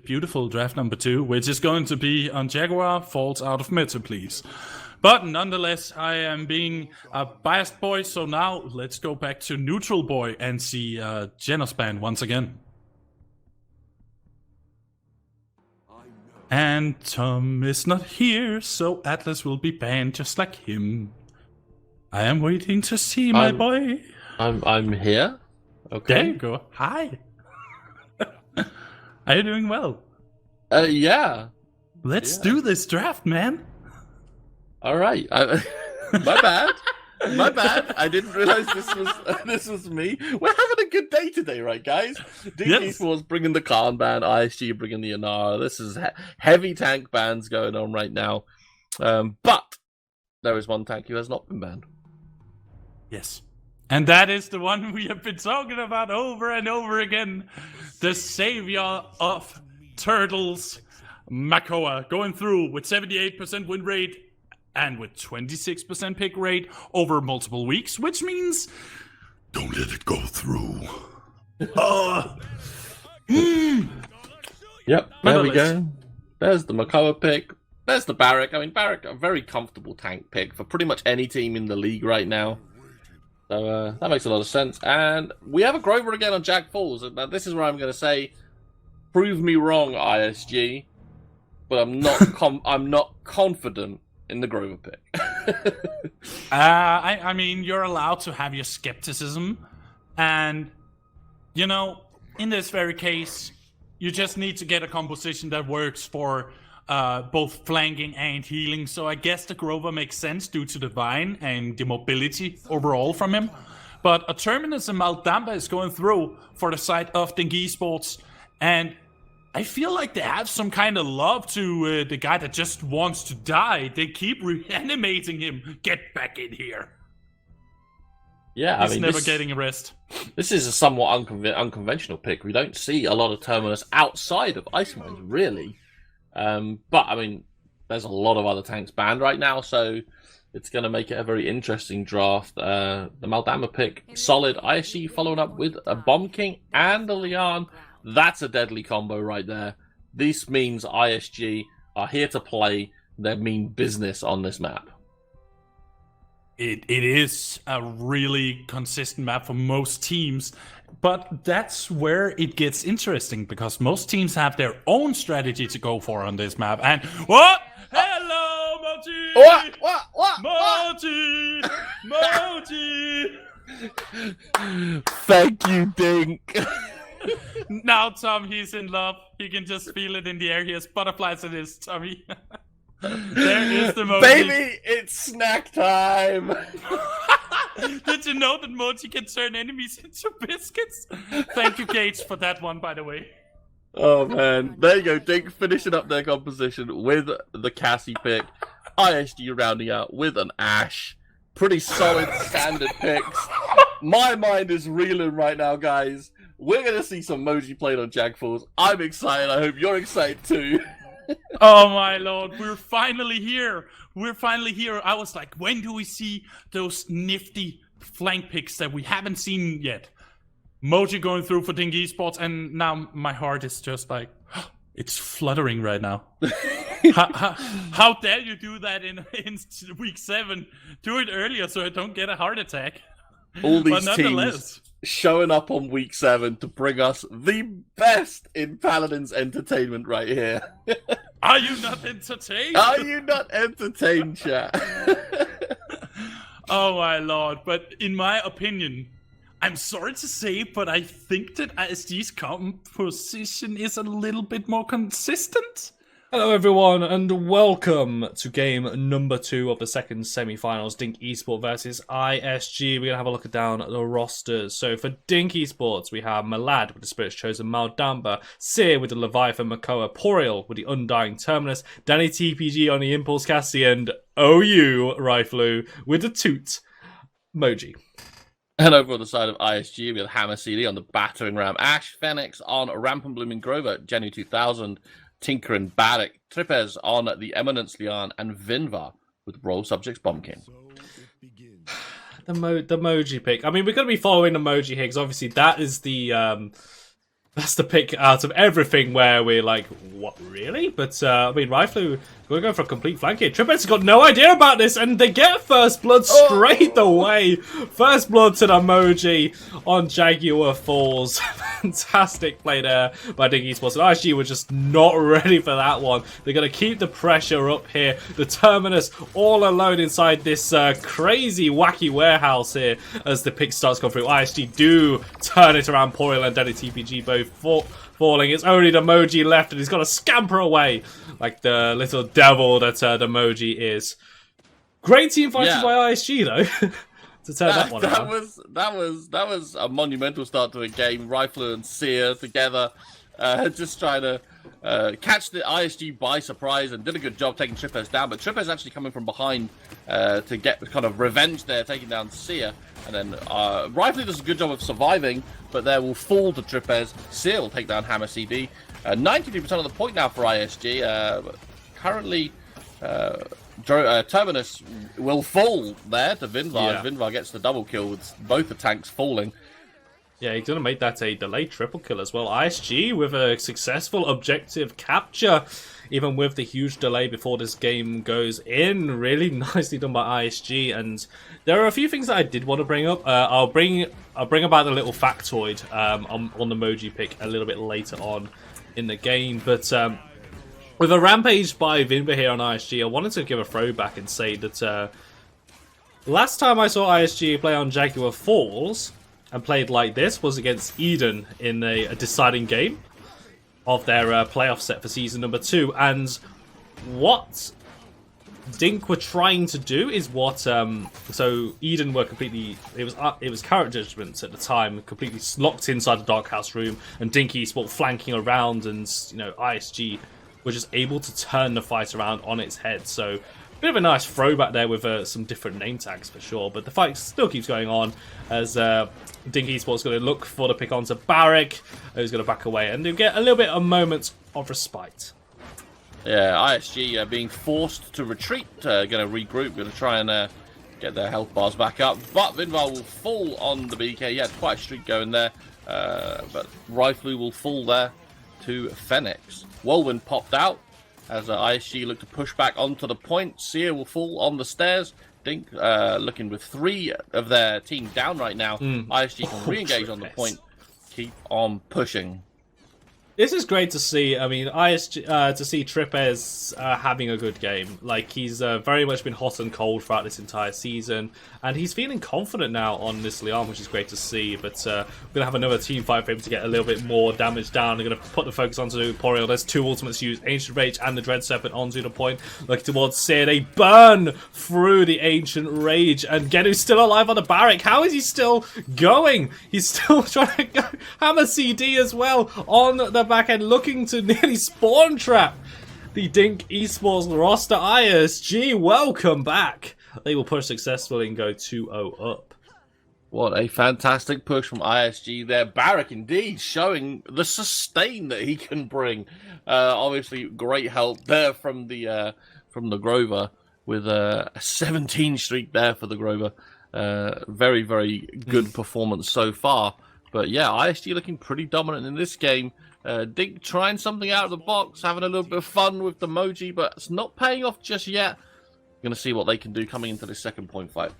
beautiful draft number 2, which is going to be on Jaguar, falls out of meta, please. But nonetheless, I am being a biased boy, so now let's go back to neutral boy and see Genos ban once again. And Tom is not here, so Atlas will be banned just like him. I am waiting to see my boy. I'm here. Okay. There you go. Hi. Are you doing well? Yeah. Let's do this draft, man. All right. My bad. My bad. I didn't realize this was me. We're having a good day today, right, guys? Dink Esports bringing the Khan ban, ISG bringing the Inara. This is heavy tank bans going on right now. But there is one tank who has not been banned. Yes. And that is the one we have been talking about over and over again. The savior of turtles, Makoa, going through with 78% win rate and with 26% pick rate over multiple weeks, which means don't let it go through. Yep, there we go. There's the Makoa pick. There's the Barrack. I mean, Barrack, a very comfortable tank pick for pretty much any team in the league right now. So that makes a lot of sense. And we have a Grover again on Jack Falls. Now, this is where I'm going to say, prove me wrong, ISG. But I'm not confident in the Grover pick. I mean, you're allowed to have your skepticism. And, you know, in this very case, you just need to get a composition that works for both flanking and healing. So I guess the Grover makes sense due to the Vine and the mobility overall from him. But a Terminus and Maldamba is going through for the side of Dink Esports. And I feel like they have some kind of love to the guy that just wants to die. They keep reanimating him. Get back in here. Yeah, He's never getting a rest. This is a somewhat unconventional pick. We don't see a lot of Terminus outside of Ice Mines, really. But, I mean, there's a lot of other tanks banned right now, so it's going to make it a very interesting draft. The Maldama pick, solid. ISG following up with a Bomb King and a Lian. That's a deadly combo right there. This means ISG are here to play. They mean business on this map. It is a really consistent map for most teams, but that's where it gets interesting because most teams have their own strategy to go for on this map. And what? Hello, Moji! What? Moji! Thank you, Dink. Now, Tom, he's in love. He can just feel it in the air. He has butterflies in his tummy. There is the Moji. Baby, it's snack time. Did you know that Moji can turn enemies into biscuits? Thank you, Gage, for that one, by the way. Oh, man. There you go. Dink finishing up their composition with the Cassie pick. ISG rounding out with an Ashe. Pretty solid standard picks. My mind is reeling right now, guys. We're going to see some Moji played on Jack Falls. I'm excited. I hope you're excited too. Oh my lord, we're finally here. We're finally here. I was like, when do we see those nifty flank picks that we haven't seen yet? Moji going through for Dink Esports, and now my heart is just like, it's fluttering right now. How dare you do that in week 7? Do it earlier so I don't get a heart attack. All these teams showing up on week 7 to bring us the best in Paladin's entertainment right here. Are you not entertained? Are you not entertained, chat? Oh my lord, but in my opinion, I'm sorry to say, but I think that ISG's composition is a little bit more consistent. Hello everyone and welcome to game number 2 of the second semi-finals, Dink Esports versus ISG. We're going to have a look down at the rosters. So for Dink Esports, we have Malad with the Spirit's Chosen, Maldamba, Seer with the Leviathan, Makoa, Poriel with the Undying Terminus, Danny TPG on the Impulse Cassie, and OU Riflu with the Toot Moji. And over on the side of ISG, we have Hammer CD on the Battering Ram, Ashe, Phoenix on Rampant Blooming Grover, Jenny 2000, Tinker and Barrack, Tripez on the Eminence Lian, and Vinvar with Royal Subjects Bomb King. The Moji pick. I mean, we're going to be following the Moji here because obviously that is the That's the pick out of everything where we're like, what, really? But, I mean, Riflu, we're going for a complete flank here. Trippett's got no idea about this, and they get first blood straight away. First blood to the emoji on Jaguar Falls. Fantastic play there by Dink Esports. And ISG were just not ready for that one. They're going to keep the pressure up here. The Terminus all alone inside this crazy, wacky warehouse here as the pick starts going through. ISG do turn it around. Poiriel and Denny TPG both falling. It's only the emoji left, and he's got to scamper away like the little devil that the emoji is. Great team fighting by ISG though. To turn that one around. That was a monumental start to a game. Rifler and Seer together, just trying to catch the ISG by surprise, and did a good job taking Trippez down. But Trippez actually coming from behind to get kind of revenge there, taking down Seer. And then Rifle does a good job of surviving, but there will fall to Trippez. Seer will take down Hammer CD. 93% of the point now for ISG. Currently, Terminus will fall there to Vinvar. Yeah. Vinvar gets the double kill with both the tanks falling. Yeah, he's going to make that a delayed triple kill as well. ISG with a successful objective capture, even with the huge delay before this game goes in. Really nicely done by ISG. And there are a few things that I did want to bring up. I'll bring about the little factoid on the Moji pick a little bit later on in the game. But with a rampage by Vinva here on ISG, I wanted to give a throwback and say that last time I saw ISG play on Jaguar Falls and played like this was against Eden in a deciding game of their playoff set for season number 2. And what Dink were trying to do is what so Eden were completely, it was character judgments at the time, completely locked inside the dark house room, and Dink Esports flanking around, and ISG were just able to turn the fight around on its head. So bit of a nice throwback there with some different name tags for sure, but the fight still keeps going on as Dink Esports going to look for the pick onto Barrick, who's going to back away, and they'll get a little bit of moments of respite. Yeah, ISG being forced to retreat, going to regroup, going to try and get their health bars back up, but Vinvar will fall on the BK. Yeah, quite a streak going there, but Riflu will fall there to Phoenix. Whirlwind popped out as ISG look to push back onto the point. Seer will fall on the stairs. Dink looking with 3 of their team down right now. ISG can re-engage on the point. Keep on pushing. This is great to see. I mean, ISG to see Trippez having a good game. Like, he's very much been hot and cold throughout this entire season, and he's feeling confident now on this Liam, which is great to see. But we're gonna have another team fight for him to get a little bit more damage down. They're gonna put the focus onto Poiriel. There's 2 ultimates used, Ancient Rage and the Dread Serpent onto the point. Looking towards Seer, they burn through the Ancient Rage, and Genu's still alive on the Barrack. How is he still going? He's still trying to go. Hammer CD as well on the back end, looking to nearly spawn trap the Dink Esports roster. ISG, welcome back. They will push successfully and go 2-0 up. What a fantastic push from ISG there. Barrack indeed showing the sustain that he can bring. Obviously, great help there from the Grover with a 17 streak there for the Grover. Very, very good performance so far. But yeah, ISG looking pretty dominant in this game. Dink trying something out of the box, having a little bit of fun with the Moji, but it's not paying off just yet. Going to see what they can do coming into this second point fight.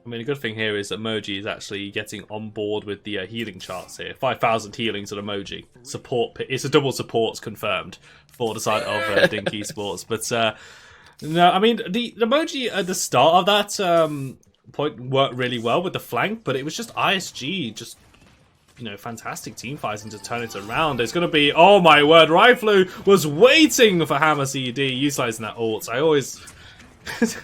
I mean, the good thing here is that Moji is actually getting on board with the healing charts here. 5,000 healings at Emoji. Support, it's a double supports confirmed for the side of Dink Esports. But no, I mean, the Emoji at the start of that point worked really well with the flank, but it was just ISG just, fantastic team fighting to turn it around. It's going to be, oh my word, Riflu was waiting for Hammer CD, utilizing that ult. I always...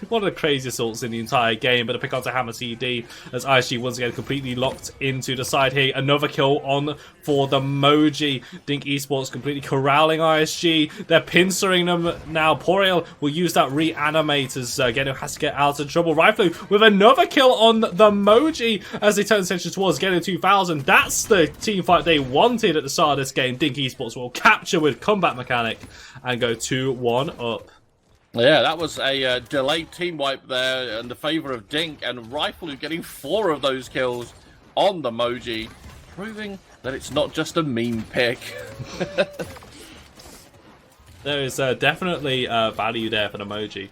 one of the craziest ults in the entire game, but the pick onto Hammer CD as ISG once again completely locked into the side here. Another kill on for the Moji. Dink Esports completely corralling ISG. They're pincering them now. Poiriel will use that reanimate as Geno has to get out of trouble. Riflu with another kill on the Moji as they turn attention towards Geno 2000. That's the team fight they wanted at the start of this game. Dink Esports will capture with combat mechanic and go 2-1 up. Yeah, that was a delayed team wipe there in the favour of Dink, and Rifle getting 4 of those kills on the Moji, proving that it's not just a meme pick. There is definitely value there for an emoji.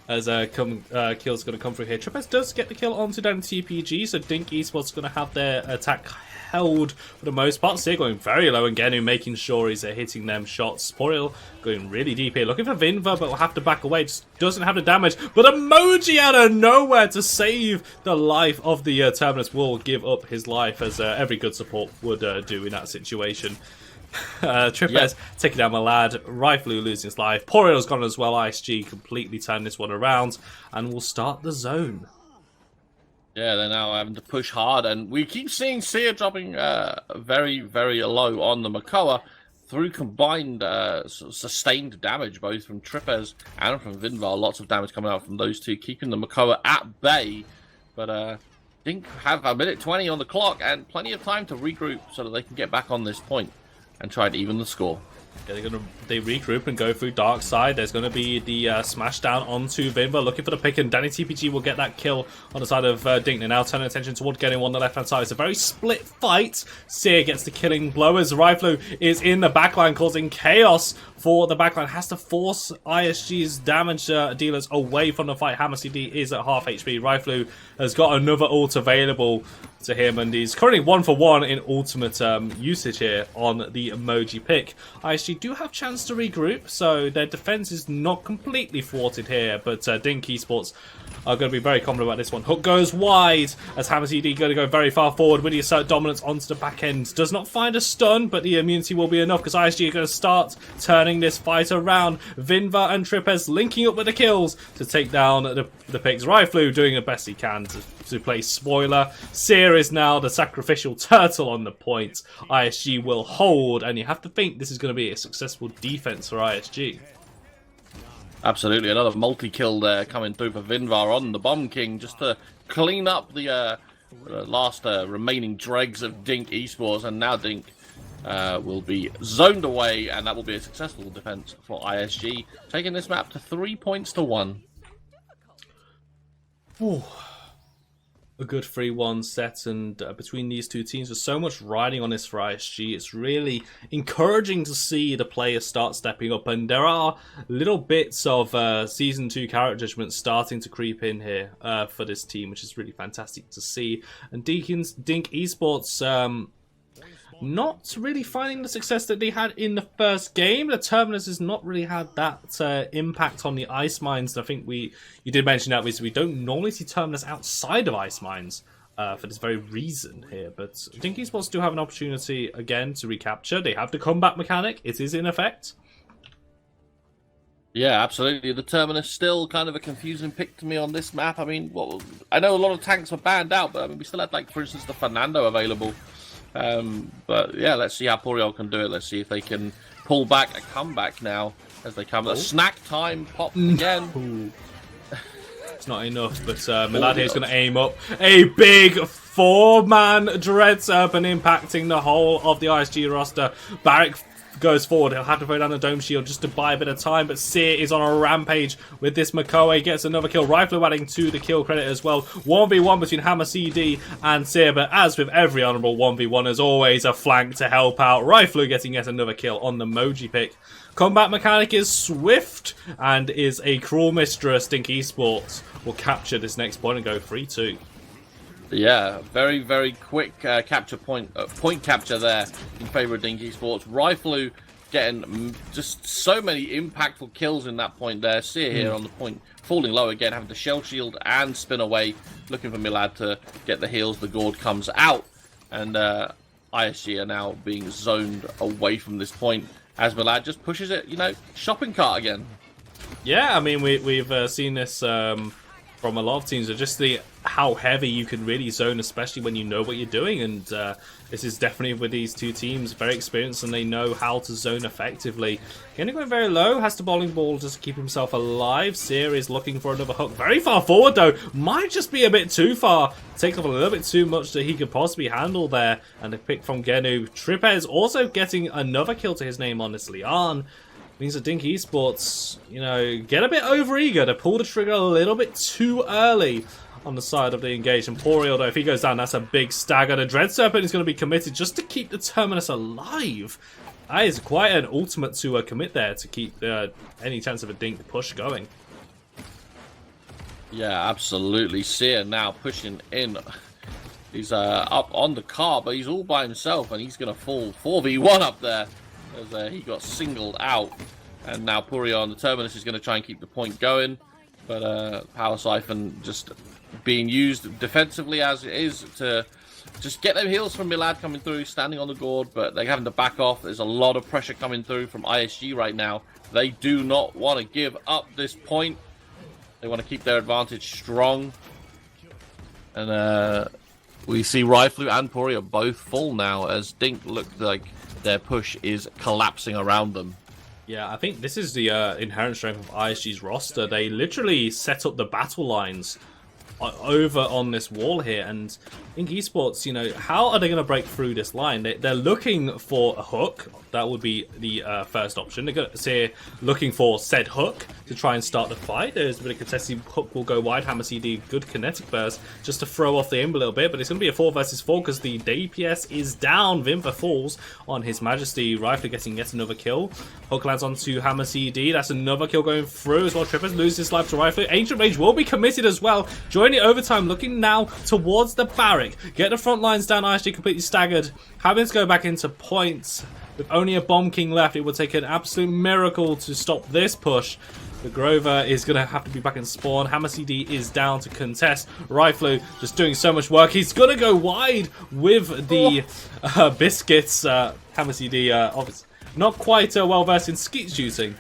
As kill's going to come through here. Tripez does get the kill onto down TPG, so Dink Esports going to have their attack held for the most part. Seer going very low, and Genu making sure he's hitting them shots. Poriel going really deep here, looking for Vinva, but will have to back away. Just doesn't have the damage. But Emoji out of nowhere to save the life of the Terminus. Will give up his life, as every good support would do in that situation. Tripez taking down Malad, Riflu losing his life, Poriel's gone as well. ISG completely turned this one around and will start the zone. Yeah, they're now having to push hard, and we keep seeing Seer dropping very, very low on the Makoa through combined sustained damage, both from Tripez and from Vinvar. Lots of damage coming out from those two, keeping the Makoa at bay. But Dink have a minute 20 on the clock and plenty of time to regroup so that they can get back on this point and try to even the score. Yeah, they regroup and go through Dark Side. There's going to be the smash down onto Vinva, looking for the pick, and Danny TPG will get that kill on the side of Dink. They're now turning attention toward getting on the left-hand side. It's a very split fight. Seer gets the killing blow as Riflu is in the backline, causing chaos for the backline. Has to force ISG's damage dealers away from the fight. Hammer CD is at half HP. Riflu has got another ult available to him, and he's currently 1 for 1 in ultimate usage here on the emoji pick. ISG do have chance to regroup, so their defense is not completely thwarted here, but Dink Esports are going to be very confident about this one. Hook goes wide as Hammer CD going to go very far forward with the assert dominance onto the back end. Does not find a stun, but the immunity will be enough because ISG are going to start turning this fight around. Vinva and Tripez linking up with the kills to take down the picks. Riflu doing the best he can to play spoiler. Seer is now the sacrificial turtle on the point. ISG will hold, and you have to think this is going to be a successful defense for ISG. Absolutely, another multi-kill there coming through for Vinvar on the Bomb King, just to clean up the last remaining dregs of Dink Esports, and now Dink will be zoned away, and that will be a successful defense for ISG, taking this map to 3 points to 1. Ooh. A good 3-1 set, and between these two teams, there's so much riding on this for ISG. It's really encouraging to see the players start stepping up, and there are little bits of Season 2 character judgment starting to creep in here for this team, which is really fantastic to see. And Dink Esports not really finding the success that they had in the first game. The Terminus has not really had that impact on the Ice Mines. I think you did mention that we don't normally see Terminus outside of Ice Mines for this very reason here. But Dink Esports do have an opportunity again to recapture. They have the combat mechanic. It is in effect. Yeah, absolutely. The Terminus still kind of a confusing pick to me on this map. I mean, I know a lot of tanks were banned out, but I mean, we still had, like, for instance, the Fernando available. But yeah, let's see how Poriel can do it. Let's see if they can pull back a comeback now as they come. A snack time pop again. It's not enough, but Milad here is going to aim up a big 4-man Dread Serpent, impacting the whole of the ISG roster. Barrick goes forward. He'll have to throw down the Dome Shield just to buy a bit of time, but Seer is on a rampage with this Makoa. Gets another kill. Rifle adding to the kill credit as well. 1v1 between Hammer CD and Seer, but as with every honourable 1v1, there's always a flank to help out. Rifle getting yet another kill on the Moji pick. Combat mechanic is swift and is a cruel mistress. Dink Esports will capture this next point and go 3-2. Yeah, very, very quick capture point capture there in favour of Dink Esports. Riflu getting just so many impactful kills in that point there. Seer here on the point, falling low again, having to shell shield and spin away, looking for Milad to get the heals. The Gord comes out, and ISG are now being zoned away from this point as Milad just pushes it, shopping cart again. Yeah, I mean, we've seen this from a lot of teams, just how heavy you can really zone, especially when you know what you're doing. And this is definitely with these two teams very experienced, and they know how to zone effectively. Getting going very low, has to bowling ball just to keep himself alive. Seer is looking for another hook, very far forward though, might just be a bit too far. Takes off a little bit too much that he could possibly handle there, and a pick from Genu. Tripez also getting another kill to his name on this Lian. Means that Dink Esports, get a bit overeager to pull the trigger a little bit too early on the side of the engaged. And Porio, though, if he goes down, that's a big stagger. The Dread Serpent is going to be committed just to keep the Terminus alive. That is quite an ultimate to commit there to keep any chance of a Dink push going. Yeah, absolutely. Seer now pushing in. He's up on the car, but he's all by himself, and he's going to fall 4v1 up there as he got singled out. And now Porio on the Terminus is going to try and keep the point going, but Power Siphon just being used defensively as it is to just get them heals from Milad coming through, standing on the gourd, but they're having to back off. There's a lot of pressure coming through from ISG right now. They do not want to give up this point. They want to keep their advantage strong. And we see Riflu and Porio both full now as Dink looked like their push is collapsing around them. Yeah, I think this is the inherent strength of ISG's roster. They literally set up the battle lines over on this wall here, and Dink Esports, you know, how are they going to break through this line? They're looking for a hook. That would be the first option. They're going to say looking for said hook to try and start the fight. There's a bit of contested. Hook will go wide. Hammer CD, good kinetic burst just to throw off the aim a little bit, but it's going to be a 4 versus 4 because the DPS is down. Vimper falls on his Majesty. Rifle getting yet another kill. Hook lands onto Hammer CD. That's another kill going through as well. Trippers loses his life to Rifle. Ancient Rage will be committed as well. Joining the overtime, looking now towards the barrack. Get the front lines down. ISG completely staggered. Having to go back into points. With only a Bomb King left, it will take an absolute miracle to stop this push. The Grover is going to have to be back in spawn. Hammer CD is down to contest. Riflu just doing so much work. He's going to go wide with the Biscuits. Hammer CD, obviously not quite well versed in skeet shooting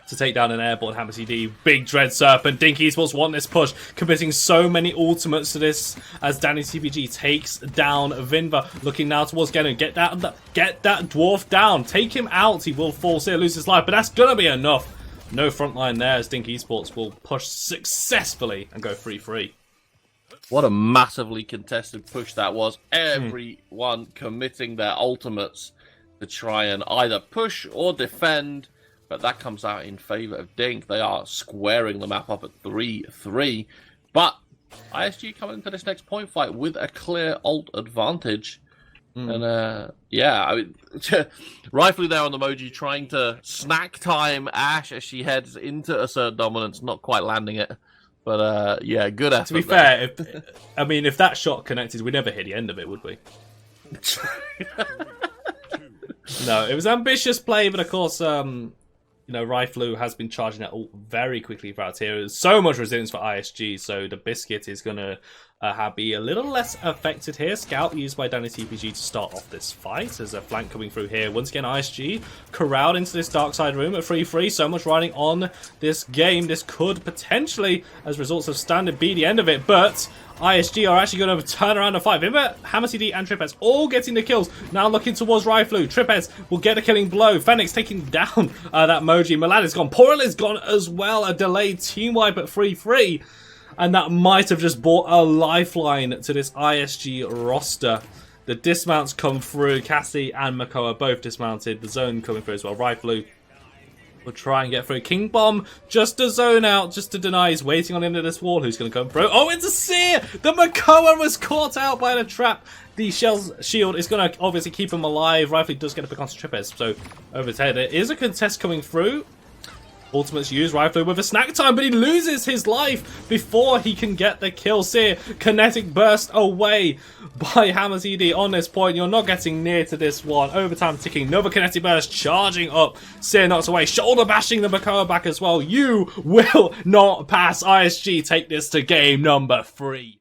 to take down an airborne Hammer CD. Big Dread Serpent. Dink Esports want this push, committing so many ultimates to this as Danny TPG takes down Vinva. Looking now towards Genon. Get that dwarf down. Take him out. He will fall here, lose his life, but that's going to be enough. No front line there as Dink Esports will push successfully and go 3-3. What a massively contested push that was. Everyone committing their ultimates to try and either push or defend. But that comes out in favor of Dink. They are squaring the map up at 3-3. But ISG coming into this next point fight with a clear ult advantage. And yeah, I mean, Rifle there on the Moji trying to snack time Ashe as she heads into Assert Dominance, not quite landing it. But yeah, good effort. To be fair, if that shot connected, we'd never hit the end of it, would we? No, it was ambitious play, but of course, you know, Riflu has been charging that ult very quickly throughout here. There's so much resilience for ISG, so the Biscuit is going to be a little less affected here. Scout used by Danny TPG to start off this fight. There's a flank coming through here. Once again, ISG corralled into this dark side room at 3-3. So much riding on this game. This could potentially, as results of standard, be the end of it, but ISG are actually going to turn around the fight. Remember, Hammer CD and Tripez all getting the kills. Now looking towards Riflu. Tripez will get a killing blow. Fenix taking down that Moji. Milad is gone. Portal is gone as well. A delayed team wipe at 3-3. And that might have just brought a lifeline to this ISG roster. The dismounts come through. Cassie and Makoa both dismounted. The zone coming through as well. Riflu will try and get through. King Bomb just to zone out, just to deny. He's waiting on the end of this wall. Who's going to come through? Oh, it's a Seer! The Makoa was caught out by the trap. The Shell's shield is going to obviously keep him alive. Rifle does get a pick onto Tripez. So over his head. There is a contest coming through. Ultimates used. Rifle with a snack time, but he loses his life before he can get the kill. Seer, kinetic burst away by Hammer CD on this point. You're not getting near to this one. Overtime ticking. Another kinetic burst charging up. Seer knocks away. Shoulder bashing the Makoa back as well. You will not pass. ISG take this to game number 3.